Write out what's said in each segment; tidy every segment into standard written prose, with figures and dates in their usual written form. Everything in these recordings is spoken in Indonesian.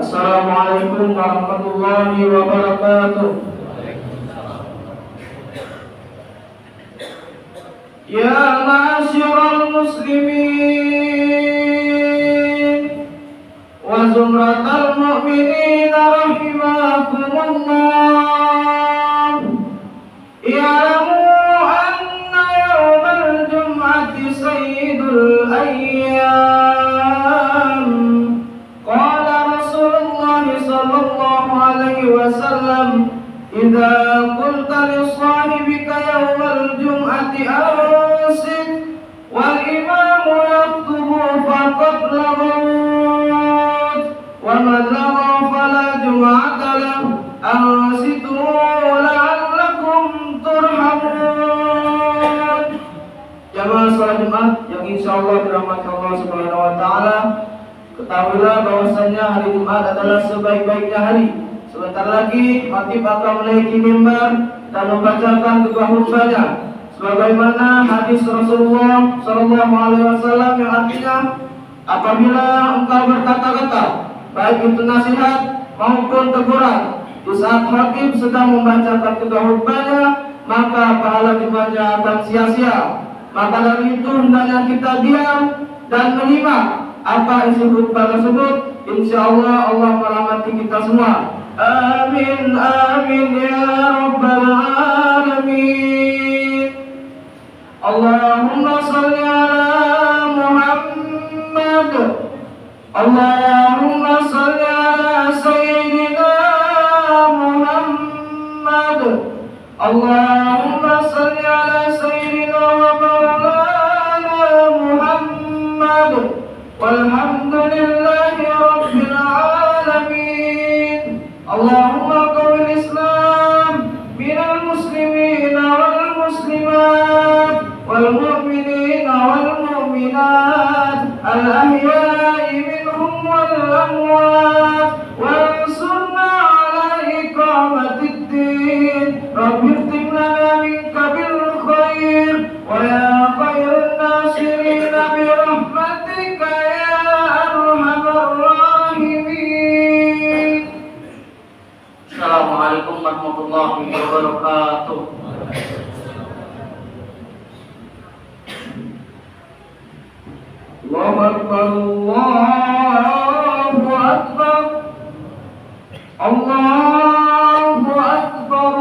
Assalamualaikum warahmatullahi wabarakatuh. Ya ma'asyiral muslimin wa zumratal mu'minin rahimakumullah. Ya'lamu anna yawmal jum'ati sayyidul ayyam. Qala Rasulullah sallallahu alaihi wasallam, idza qulta li sahibika yawmal jum'ati ansit wal imamu yaktubu faqad laghawt wa man laghaw fala jum'ata lahu ansitu la'allakum turhamun. Jamaah salat Jumat yang insyaallah dirahmati Allah Subhanahu wa taala, ketahuilah bahwasanya hari Jumat adalah sebaik-baiknya hari. Sebentar lagi khatib akan menaiki mimbar dan membacakan khutbah khutbahnya, sebagaimana hadis Rasulullah sallallahu alaihi wasallam yang artinya, apabila engkau berkata-kata, baik itu nasihat maupun teguran, di saat khatib sedang membacakan khutbah khutbahnya, maka pahala Jumatnya akan sia-sia. Maka dari itu hendaknya kita diam dan menyimak apa isi khutbah tersebut. Insyaallah Allah merahmati kita semua. Amin amin ya rabbal alamin. Allahumma shalli ala Muhammad. Allahumma shalli ala sayyidina Muhammad. Allahumma shalli ala sayyidina wa maulana Muhammad. Walhamdulillahi rabbil alamin. Allahumma qawil Islam minal muslimina wal muslimat wal mu'minina wal mu'minat al ahya'i minhum wal amwat wansurna ala iqamatid din. Rabbi ikhtim lana minka bil khair wa ya khairun nasirina bi rahmatika ya arhamar rahimin. Assalamualaikum warahmatullahi wabarakatuh. Allahu akbar, Allahu akbar, Allahu akbar,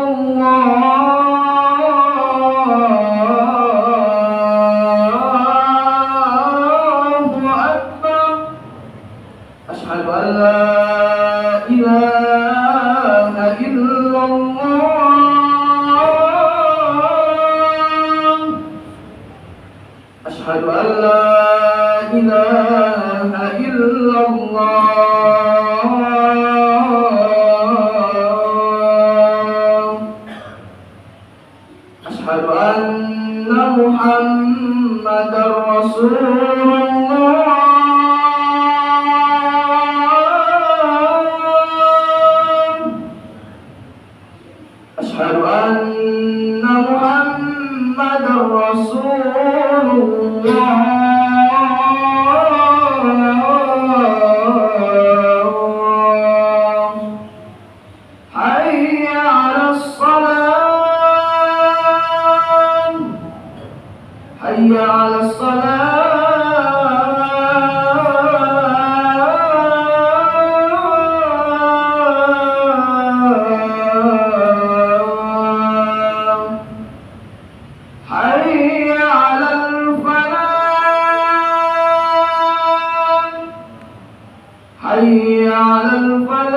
Allahu akbar. Asyhadu an la ilaha illallah. Asyhadu an la ilaha illallah. Asyhadu anna Muhammadar Rasulullah. Asyhadu anna Muhammadar Rasulullah. Hayya 'alas salat, hayya 'alas salat. حي على الفلاح.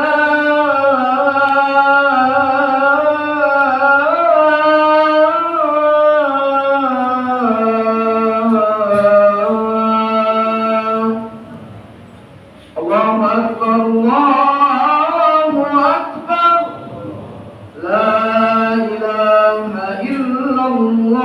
الله أكبر، الله أكبر، لا إله إلا الله.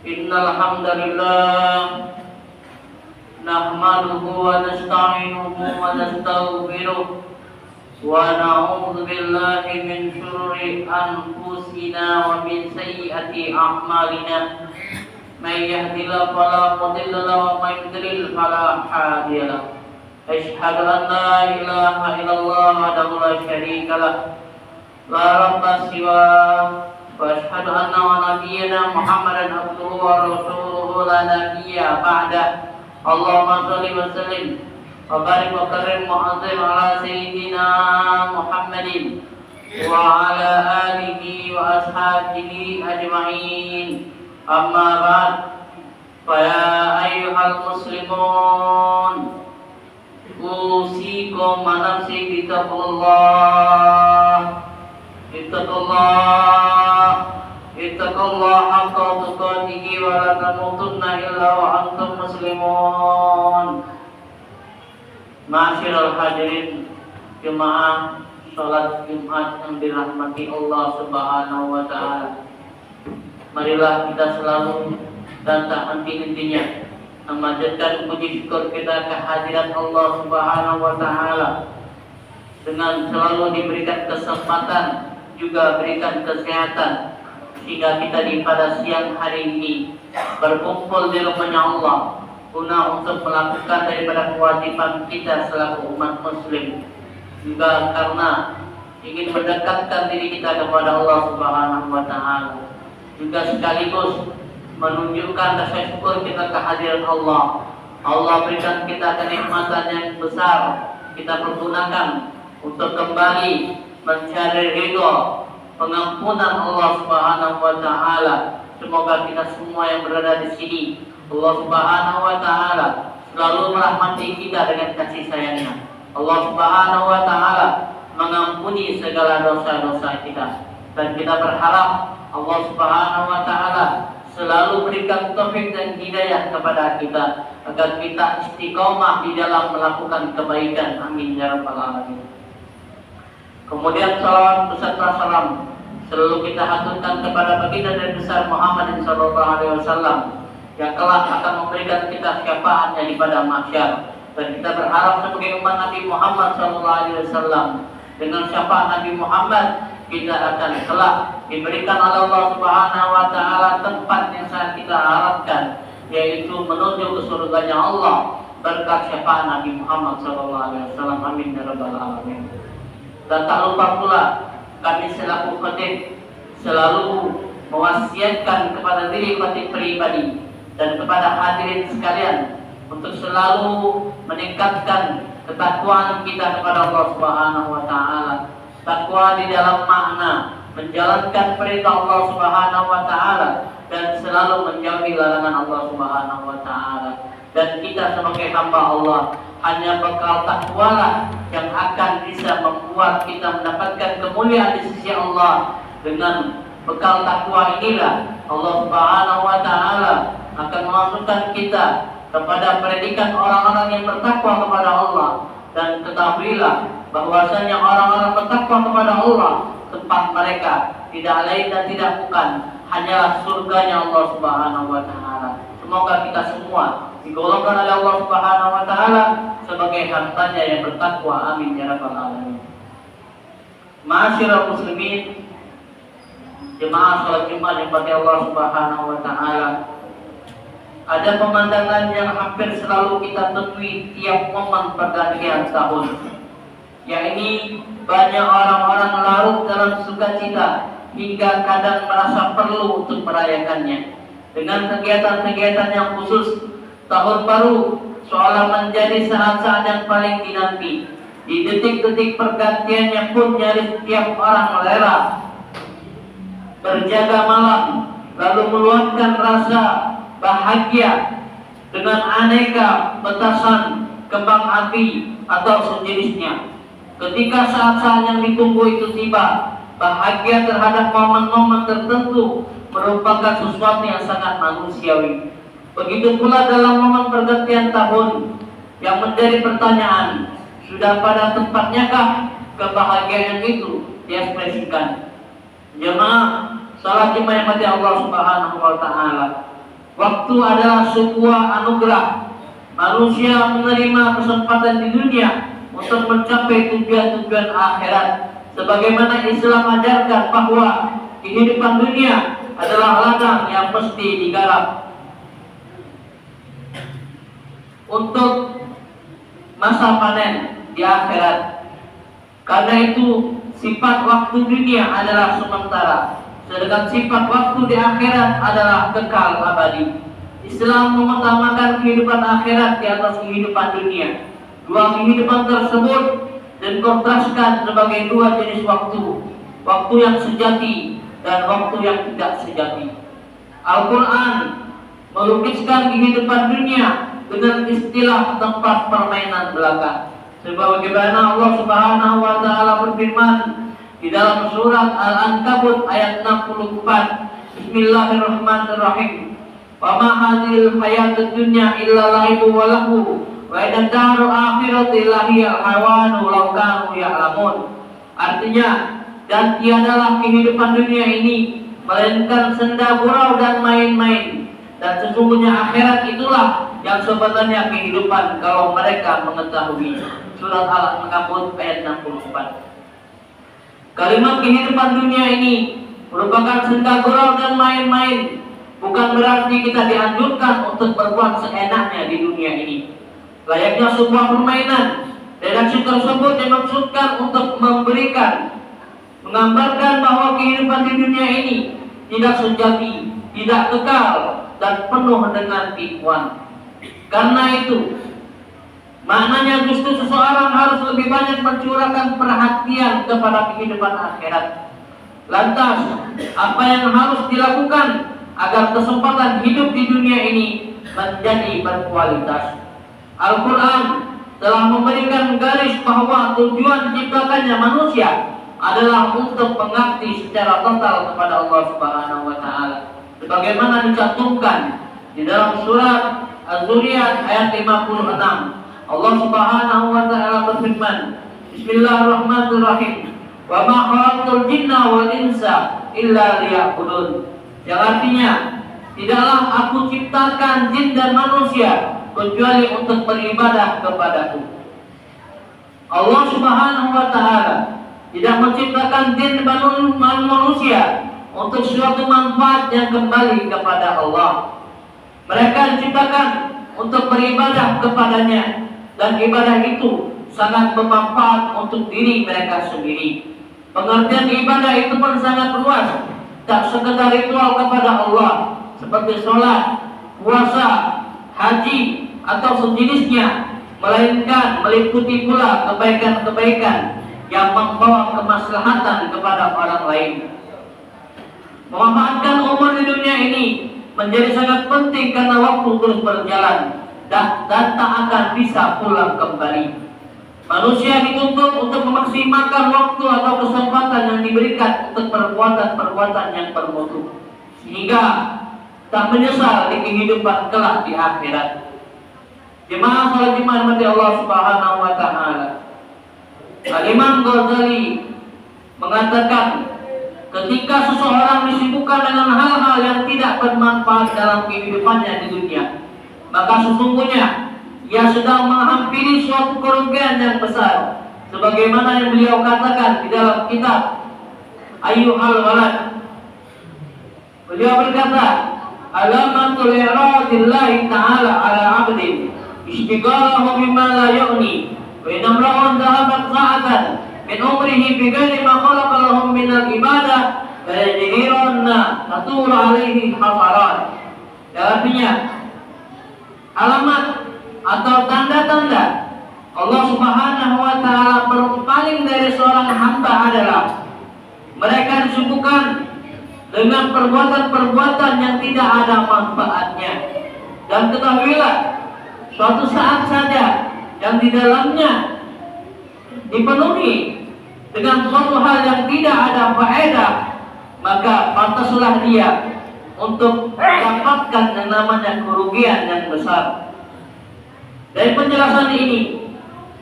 Innal hamdalillah nahmaduhu wa nasta'inuhu wa nastaghfiruh ونعوذ بالله من شرور أنفسنا ومن سيئات أعمالنا من يهد الله فلا مضل له ومن يضلل فلا هادي له أشهد أن لا إله إلا الله وحده لا شريك له لا رب سواه وأشهد أن نبينا محمدا عبده ورسوله لا نبي بعده اللهم صل وسلم وبارك وكرم وعظم على سيدنا محمد وعلى آله وأصحابه أجمعين أما بعد فيا أيها المسلمون أوصيكم ونفسي بتقوى الله اتقوا الله حق تقاته ولا تموتن إلا وأنتم مسلمون. Ma'asyiral hadirin jemaah salat Jumat yang dirahmati Allah Subhanahu wa taala. Marilah kita selalu dan tak henti-hentinya memanjatkan puji syukur kita kehadiran Allah Subhanahu wa taala dengan selalu diberikan kesempatan juga berikan kesehatan sehingga kita pada siang hari ini berkumpul di rumahnya Allah guna untuk melakukan daripada kewajiban kita selaku umat muslim, juga karena ingin mendekatkan diri kita kepada Allah Subhanahu wa taala, juga sekaligus menunjukkan rasa syukur kita kehadiran Allah. Allah berikan kita kenikmatan yang besar, kita pergunakan untuk kembali mencari ridho pengampunan Allah Subhanahu wa taala. Semoga kita semua yang berada di sini Allah Subhanahu wa taala selalu merahmati kita dengan kasih sayangnya. Allah Subhanahu wa taala mengampuni segala dosa-dosa kita, dan kita berharap Allah Subhanahu wa taala selalu berikan taufik dan hidayah kepada kita agar kita istiqomah di dalam melakukan kebaikan. Amin ya rabbal alamin. Kemudian salawat beserta salam selalu kita haturkan kepada baginda dan besar Muhammad sallallahu alaihi wasallam yang kelak akan memberikan kita syafaatnya di pada mahsyar, dan kita berharap sebagai umat Nabi Muhammad sallallahu alaihi wasallam dengan syafaat Nabi Muhammad kita akan kelak diberikan oleh Allah Subhanahu wa taala tempat yang sangat kita harapkan, yaitu menuju ke surganya Allah berkat syafaat Nabi Muhammad sallallahu alaihi wasallam. Amin ya rabbal alamin. Dan tak lupa pula kami selaku khatib selalu mewasiatkan kepada diri khatib pribadi dan kepada hadirin sekalian untuk selalu meningkatkan ketakwaan kita kepada Allah Subhanahu wa taala. Takwa di dalam makna menjalankan perintah Allah Subhanahu wa taala dan selalu menjauhi larangan Allah Subhanahu wa taala. Dan kita sebagai hamba Allah, hanya bekal takwalah yang akan bisa membuat kita mendapatkan kemuliaan di sisi Allah. Dengan bekal takwa inilah Allah Subhanahu wa taala akan memasukkan kita kepada predikat orang-orang yang bertakwa kepada Allah. Dan ketahuilah bahwasanya orang-orang bertakwa kepada Allah, tempat mereka tidak lain dan tidak bukan hanyalah surganya Allah Subhanahu wa taala. Semoga kita semua digolongkan oleh Allah Subhanahu wa taala sebagai hambanya yang bertakwa. Amin ya rabbal alamin. Ma'asyiral muslimin, jemaah salat Jumat yang diberkahi Allah Subhanahu wa taala. Ada pemandangan yang hampir selalu kita temui tiap momen pergantian tahun. Yang ini banyak orang-orang larut dalam sukacita hingga kadang merasa perlu untuk merayakannya dengan kegiatan-kegiatan yang khusus. Tahun baru seolah menjadi saat-saat yang paling dinanti. Di detik-detik pergantiannya pun nyaris tiap orang rela berjaga malam, lalu meluapkan rasa bahagia dengan aneka petasan, kembang api atau sejenisnya. Ketika saat-saat yang ditunggu itu tiba, bahagia terhadap momen-momen tertentu merupakan sesuatu yang sangat manusiawi. Begitu pula dalam momen pergantian tahun yang menjadi pertanyaan, sudah pada tempatnyakah kebahagiaan itu diekspresikan? Jemaah salat Jumat yang mati Allah Subhanahu wa taala. Waktu adalah sebuah anugerah. Manusia menerima kesempatan di dunia untuk mencapai tujuan-tujuan akhirat. Sebagaimana Islam ajarkan bahwa kehidupan dunia adalah ladang yang mesti digarap untuk masa panen di akhirat. Karena itu sifat waktu dunia adalah sementara, sedangkan sifat waktu di akhirat adalah kekal abadi. Islam mengutamakan kehidupan akhirat di atas kehidupan dunia. Dua kehidupan tersebut dikontraskan sebagai dua jenis waktu, waktu yang sejati dan waktu yang tidak sejati. Al-Quran melukiskan kehidupan dunia dengan istilah tempat permainan belaka. Sebagaimana Allah Subhanahu wa taala berfirman di dalam surat Al-Ankabut ayat 64, Bismillahirrahmanirrahim. Wa ma hadhil hayatud dunya illa laibu wa lahu wa inna darul akhirati lahiyal hawanu law kanu ya'lamun. Artinya, dan tiadalah kehidupan dunia ini melainkan senda gurau dan main-main, dan sesungguhnya akhirat itulah yang sebenarnya kehidupan kalau mereka mengetahui. Surat Al-Ankabut ayat 64. Kalimat kehidupan dunia ini merupakan senda gurau dan main-main. Bukan berarti kita dianjurkan untuk berbuat seenaknya di dunia ini. Layaknya sebuah permainan, redaksi tersebut dimaksudkan untuk menggambarkan bahwa kehidupan di dunia ini tidak sejati, tidak kekal, dan penuh dengan tipuan. Karena itu, maknanya justru seseorang harus lebih banyak mencurahkan perhatian kepada kehidupan akhirat. Lantas, apa yang harus dilakukan agar kesempatan hidup di dunia ini menjadi berkualitas? Al-Quran telah memberikan garis bahwa tujuan diciptakannya manusia adalah untuk mengabdi secara total kepada Allah Subhanahu wa taala. Sebagaimana dicantumkan di dalam surat Az-Zuriyat ayat 56. Allah Subhanahu wa taala berfirman, Bismillahirrahmanirrahim. Wa ma khalaqtul jinna wal insa illa liya'budun. Yang artinya, tidaklah aku ciptakan jin dan manusia kecuali untuk beribadah kepadaku. Allah Subhanahu wa taala tidak menciptakan jin dan manusia untuk suatu manfaat yang kembali kepada Allah. Mereka diciptakan untuk beribadah kepadanya, dan ibadah itu sangat bermanfaat untuk diri mereka sendiri. Pengertian ibadah itu pun sangat luas, tak sekedar ritual kepada Allah seperti sholat, puasa, haji, atau sejenisnya, melainkan meliputi pula kebaikan-kebaikan yang membawa kemaslahatan kepada orang lain. Memanfaatkan umur di dunia ini menjadi sangat penting karena waktu terus berjalan dan tak akan bisa pulang kembali. Manusia dituntut untuk memaksimalkan waktu atau kesempatan yang diberikan untuk perbuatan-perbuatan yang bermutu, sehingga tak menyesal di kehidupan kelak di akhirat. Jemaah salat Jumat mati Allah Subhanahu wa taala. Al-Imam Ghazali mengatakan, ketika seseorang disibukkan dengan hal-hal yang tidak bermanfaat dalam kehidupannya di dunia, maka sesungguhnya ia sedang menghampiri suatu kerugian yang besar. Sebagaimana yang beliau katakan di dalam kitab Ayyuhal Walad. Beliau berkata, alamatul iradillahi ta'ala ala abdin istiqalahu bima la yu'ni wa inamra'un dhahabat sa'atan min umrihi bighairi ma khalaqa lahum min al-ibadah fa yajhirunna tatur alaihi hasarat. Artinya, alamat atau tanda-tanda Allah Subhanahu wa taala berpaling dari seorang hamba adalah mereka disibukkan dengan perbuatan-perbuatan yang tidak ada manfaatnya. Dan ketahuilah, suatu saat saja yang di dalamnya dipenuhi dengan suatu hal yang tidak ada faedah, maka pantaslah dia untuk mendapatkan yang namanya kerugian yang besar. Dari penjelasan ini,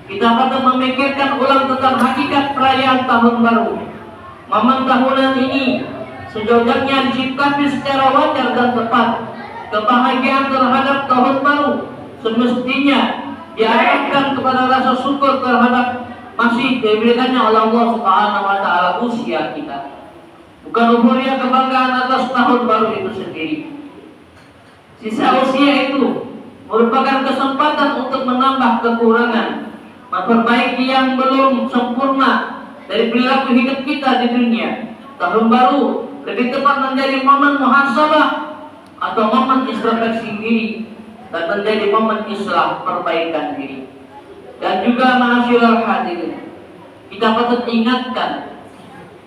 kita patut memikirkan ulang tentang hakikat perayaan tahun baru. Momen tahunan ini sejujurnya disikapi secara wajar dan tepat. Kebahagiaan terhadap tahun baru semestinya diarahkan kepada rasa syukur terhadap masih diberikannya oleh Allah Subhanahu wa taala usia kita. Bukan euforia kebanggaan atas tahun baru itu sendiri. Sisa usia itu merupakan kesempatan untuk menambah kekurangan, memperbaiki yang belum sempurna dari perilaku hidup kita di dunia. Tahun baru lebih tepat menjadi momen muhasabah atau momen introspeksi diri dan menjadi momen islah perbaikan diri. Dan juga ma'asyiral hadirin, kita patut ingatkan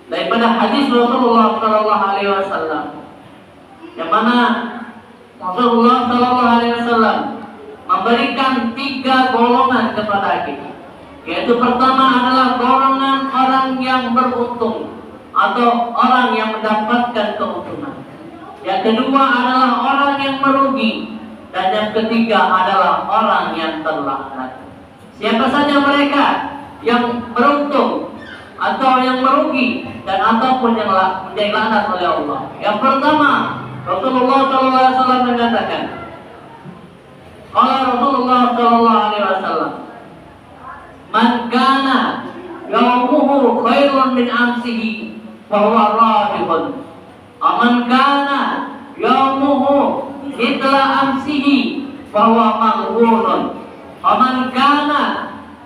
daripada hadis Rasulullah sallallahu alaihi wasallam yang mana Rasulullah sallallahu alaihi wasallam memberikan 3 golongan kepada kita. Yaitu pertama adalah golongan orang yang beruntung atau orang yang mendapatkan keuntungan. Yang kedua adalah orang yang merugi, dan yang ketiga adalah orang yang terlaknat. Siapa saja mereka yang beruntung atau yang merugi dan ataupun yang menjadi laknat oleh Allah. Yang pertama, Rasulullah SAW mengatakan, kalau Rasulullah SAW, man kana yawmuhu khairun min amsihi fahuwa radihun, aman kana yawmuhu mithla amsihi fahuwa maghurun, aman kana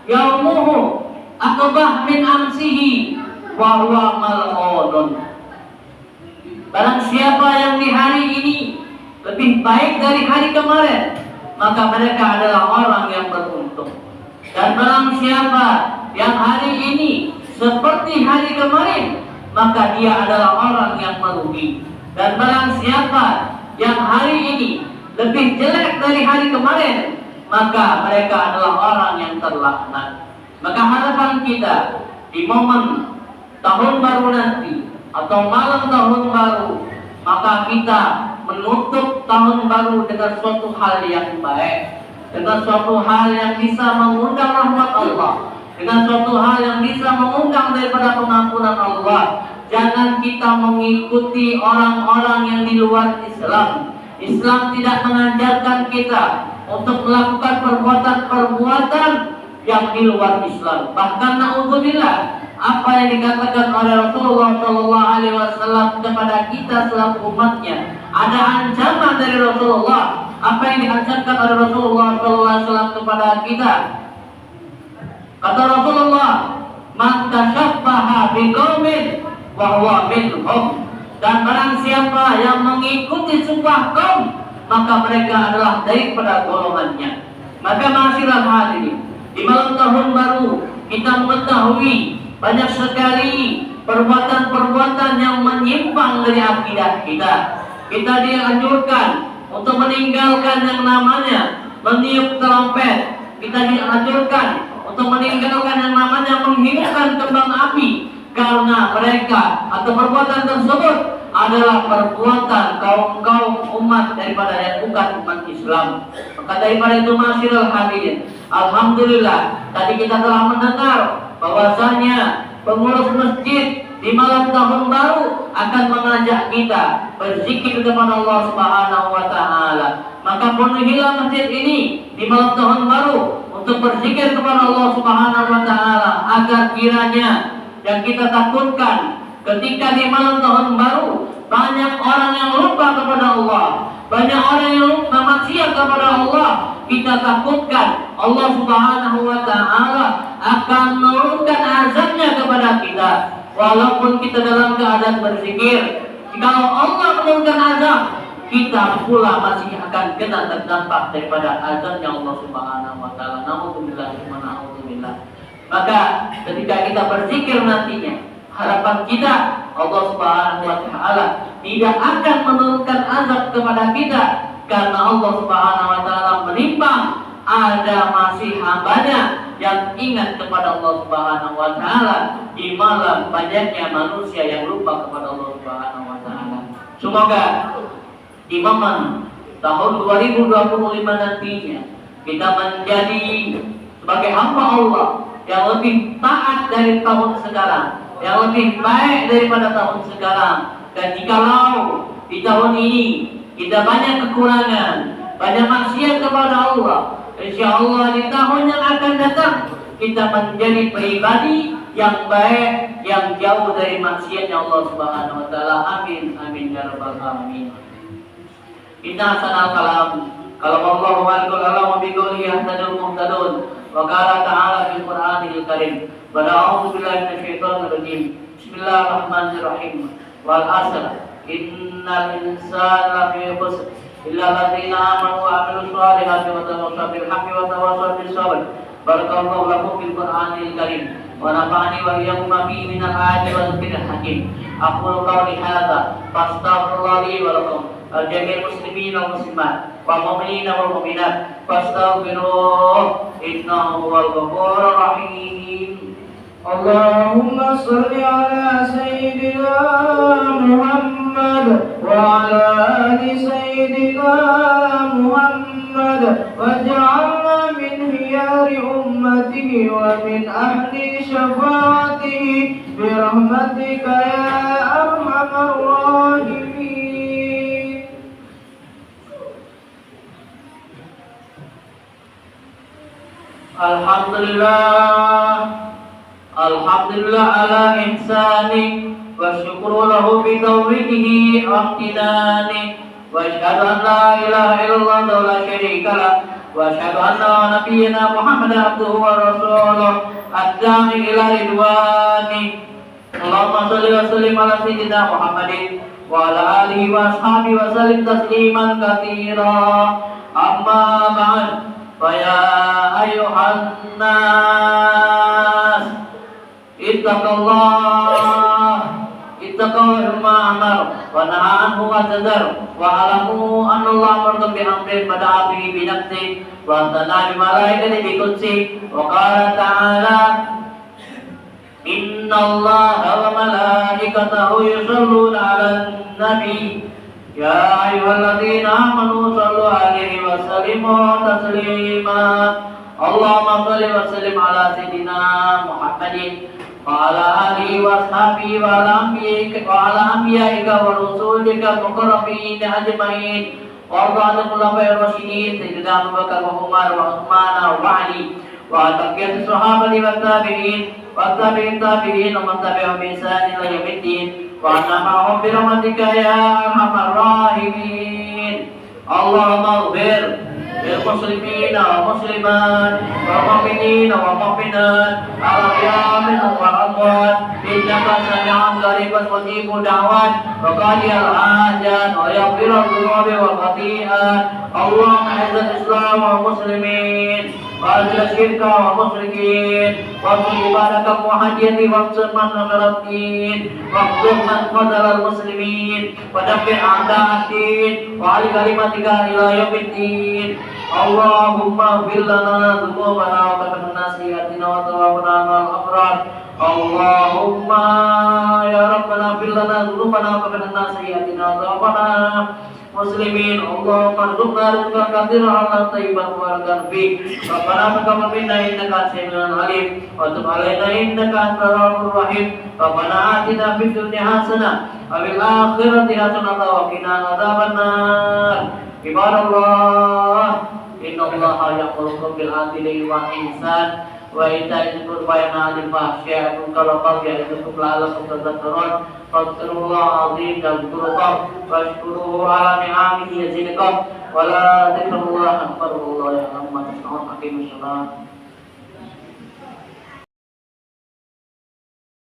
yawmuhu akbah min amsihi fahuwa mal'unun. Barang siapa yang di hari ini lebih baik dari hari kemarin, maka mereka adalah orang yang beruntung. Dan barang siapa yang hari ini seperti hari kemarin, maka dia adalah orang yang merugi. Dan barang siapa yang hari ini lebih jelek dari hari kemarin, maka mereka adalah orang yang terlaknat. Maka harapan kita di momen tahun baru nanti atau malam tahun baru, maka kita menutup tahun baru dengan suatu hal yang baik, dengan suatu hal yang bisa mengundang rahmat Allah, dengan suatu hal yang bisa mengundang daripada pengampunan Allah. Jangan kita mengikuti orang-orang yang di luar Islam. Islam tidak mengajarkan kita untuk melakukan perbuatan-perbuatan yang di luar Islam. Bahkan na'udzubillah, apa yang dikatakan oleh Rasulullah SAW kepada kita selaku umatnya, ada ancaman dari Rasulullah. Apa yang diajarkan oleh Rasulullah SAW kepada kita? Kata Rasulullah, man tashabbaha biqaumin wa huwa minhum. Dan barang siapa yang mengikuti sebuah kaum, maka mereka adalah daripada golongannya. Maka ma'asyiral hadirin, di malam tahun baru kita mengetahui banyak sekali perbuatan-perbuatan yang menyimpang dari akidah kita. Kita dianjurkan untuk meninggalkan yang namanya meniup trompet. Kita dianjurkan untuk meninggalkan yang namanya menghidupkan kembang api, karena mereka atau perbuatan tersebut adalah perbuatan kaum-kaum umat daripada yang bukan umat Islam. Maka daripada itu ma'asyiral hadirin, alhamdulillah tadi kita telah mendengar bahwasanya pengurus masjid di malam tahun baru akan mengajak kita berzikir kepada Allah Subhanahu wa taala. Maka penuhilah masjid ini di malam tahun baru untuk berzikir kepada Allah Subhanahu wa taala, agar kiranya yang kita takutkan ketika di malam tahun baru banyak orang yang lupa kepada Allah, banyak orang yang lupa maksiat kepada Allah. Kita takutkan Allah Subhanahu wa taala akan menurunkan azabnya kepada kita walaupun kita dalam keadaan berzikir. Kalau Allah menurunkan azab, kita pula masih akan kena terdampak daripada azabnya Allah Subhanahu wa taala. Naudzubillah. Maka ketika kita berzikir nantinya, harapan kita Allah Subhanahu wa taala tidak akan menurunkan azab kepada kita, karena Allah Subhanahu wa taala menimbang ada masih hambanya yang ingat kepada Allah Subhanahu wa taala di malam banyaknya manusia yang lupa kepada Allah Subhanahu wa taala. Semoga di momen tahun 2025 nantinya kita menjadi sebagai hamba Allah yang lebih taat dari tahun sekarang, yang lebih baik daripada tahun sekarang. Dan jikalau di tahun ini kita banyak kekurangan, banyak maksiat kepada Allah, Insya Allah di tahun yang akan datang kita menjadi pribadi yang baik, yang jauh dari maksiatnya Allah Subhanahu wa taala. Amin amin ya rabbal alamin. Inna sanal kalam Allah wa al-qalam bi qawli yahtadul muhtadun wa qala ta'ala fil Qur'anil Karim. Wa a'udzu billahi minasy syaithanir rajim. Bismillahirrahmanirrahim. Wal 'asr innal insana lafi khusr illa alladziina aamanu wa 'amilus shalihati wa tawassaw bil haqqi wa tawassaw bis sabr. Barakallahu lakum fil Qur'anil Karim wa nafa'ani wa iyyakum bihi minal ayati wa dzikril hakim. Aqulu qawli hadza fastaghfirullaha li wa lakum al-jami'il muslimin wal muslimat wal mu'minina wal mu'minat fastaghfiruhu innahu huwal ghafurur rahim. Allahumma salli ala sayyidina Muhammad wa ala ali sayyidina Muhammad waj'alna min khiyari ummatihi wa min ahli syafa'atihi bi rahmatika ya arhamar rahimin. Alhamdulillah ala ihsani wa syukru lahu bi tawfiqihi wa ihtinani wa asyhadu an la ilaha illallah wa la syarika lah wa asyhadu anna nabiyyana Muhammadan abduhu wa rasuluh ad-da'i ila ridwani. Allahumma shalli wa sallim ala sayyidina Muhammadin wa ala alihi wa ashabihi wa sallim tasliman katsira. Amma ba'd. Faya ayuhan nas ittaqullah ma amar wa naha anhu wa tadar wa alamu annallaha amartum bi amrin bada'a bihi bi nafsi wa tana bi malaikati bi qudsi wa qala ta'ala innallaha wa malaikatahu yusholluna 'alan nabi ya ayyuhalladzina amanu shallu 'alaihi wa sallimu taslima. Allahumma shalli wa sallim ala sayyidina Muhammadin wa ala alihi wa ashabihi wa ala anbiya'ika wa rusulika mukarramin ajma'in wa arda al-khulafa'ir rasyidin sayyidina Abu Bakar wa Umar wa Utsman wa Ali wa taqiyat sahabati wa tabi'in wa tabi'in wa man tabi'ahum bi ihsan ila yaumiddin wa anna bi rahmatika ya arhamar rahimin. Allahumma ighfir lil muslimina wal muslimat wal mu'minina wal mu'minat al-ahya'i minhum wal amwat innaka sami'un qaribun mujibud da'wat wa qadiyal hajat wa yaghfirul dhunubi wal khati'at. Allahumma izzil islam wal muslimin wa azil syirka wal musyrikin wa ibadaka muhajjati wa man nasaratin wa man qadalal muslimin wa dabbir a'da'atin wa ali kalimatika ila yaumiddin. Allahumma ighfir lana dhunubana wa kaffir sayyi'atina wa tawaffana ma'al abrar. Allahumma ya rabbana ighfir lana dhunubana wa kaffir sayyi'atina wa tawaffana muslimin. Allahumma arzuqna rizqan katsiran halalan thayyiban mubarakan fi. Rabbana taqabbal minna innaka as-sami'ul 'alim wa tub 'alaina innaka antal tawwabur rahim. Rabbana atina fid dunya hasanah wa fil akhirati hasanah wa qina adzabannar. Ibadallah, innallaha ya'muru bil 'adli wal ihsan wa ita'i dzil qurba wa yanha 'anil fahsya'i wal munkari wal baghi ya'idukum la'allakum tadhakkarun. Fadhkurullaha 'azim yadhkurukum washkuruhu 'ala ni'amihi yazidkum wa la dzikrullahi akbar. Wallahu ya'lamu ma tasna'un. Aqimus shalah.